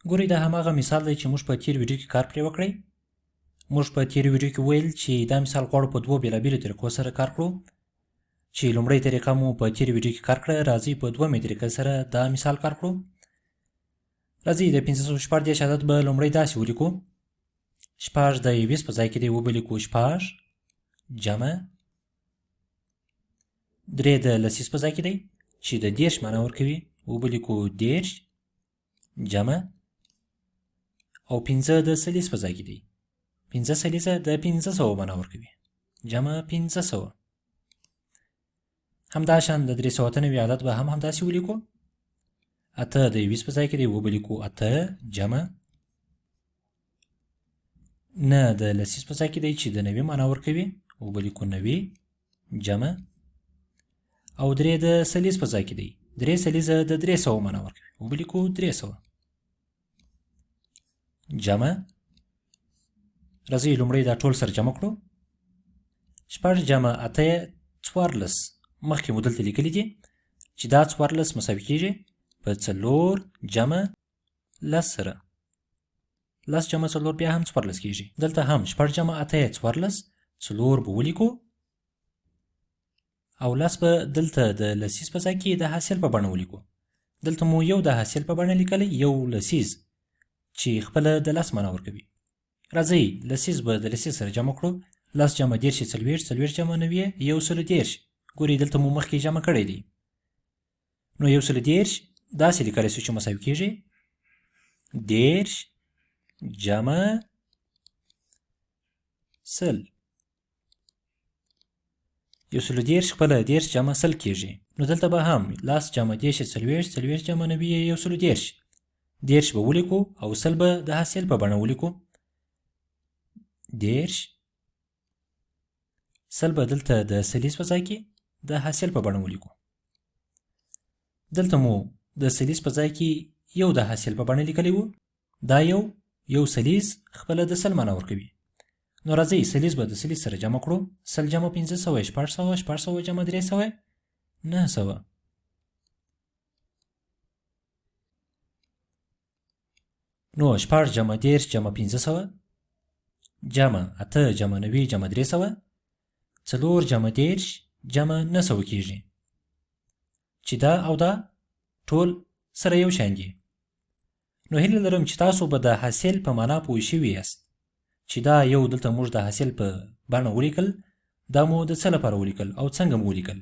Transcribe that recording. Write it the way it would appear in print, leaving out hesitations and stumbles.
ګورئ دا هماغه مثال دی چې موږ په تیر ویډیو کې کار پرې وکړی. موږ په تیر ویډیو کې ویل چې دا مثال غواړو په دوو بېلابېلو طریقو سره کار کړو چې لومړۍ طریقه مو په تیر ویډیو کې کار کړه. راځئ په دومې طریقه سره دا مثال کار کړو. راځئ د 514 عدد به لومړی داسې ولیکو. 6 د 20 په ځای کې دی وبه لیکو 6 جمع 3 د لسیز په ځای کې دی چې د 10 معنا ورکوي وبه لیکو 10 جمع او 15 د سلیس په ځای کې دی 15 سلیسه د 1500 معنا ورکوي جمع 1500. همداشان د 393 عدد به هم همداسې ولیکو. 8 د 20 په ځای کې دی وبه لیکو 8 جمع 9 د لسیز په ځای کې دی چې د 90 معنا ورکوي وبه لیکو 90 جمع او 3 د سلیس په ځای کې دی 3 سلیسه د 300 معنا ورکوي وبه لیکو 300 جمع. راځئ لومړی دا ټول سره جمع کړو. 6 جمع 8 14 مخکې مو دلته لیکلي دي چې دا 14 مساوي کېږي په 4 جمع 10 سره. 10 جمع 4 بیا هم 14 کېږي. دلته هم 6 جمع 8 14 4 به ولیکو او 10 به دلته د لسیز په ځای کې د حاصل په بڼه ولیکو. دلته مو یو د حاصل په بڼه لیکلی یو لسیز چې خپله د 10 معنا ورکوي. راځئ لسیز به د لسیز سره جمع کړو. 10 جمع 10 40 40 جمع 90 110. ګورئ دلته مو مخکې جمع کړی دی نو 110 داسې لیکلی شو چې مساوي کېږي 10 جمع 100. 110 خپله 10 جمع 100 کېږي. نو دلته به هم 10 جمع 10 40 40 جمع 90 110 10 به ولیکو او 100 به د حاصل په بڼه ولیکو 10 100 به دلته د سلیس په ځای کې د حاصل په بڼه ولیکو. دلته مو د سلیس په ځای کې یو د حاصل په بڼه لیکلی وو. دا یو سلیس خپله د 100 معنا ورکوي. نو راځئ سلیس به د سلیس سره جمع کړو. 100 جمع 1500 600 600 جمع 300 900. نو 6 جمع 10 جمع 1500 جمع 8 جمع 90 جمع 300 4 جمع 10 جمع 900 کېږي چې دا او دا ټول سره یو شان دي. نو هیله لرم چې تاسو به د حاصل په معنا پوه شوي یاست چې دا یو دلته موږ د حاصل په بڼه ولیکل دا مو د څه لپاره ولیکل او څنګه مو ولیکل.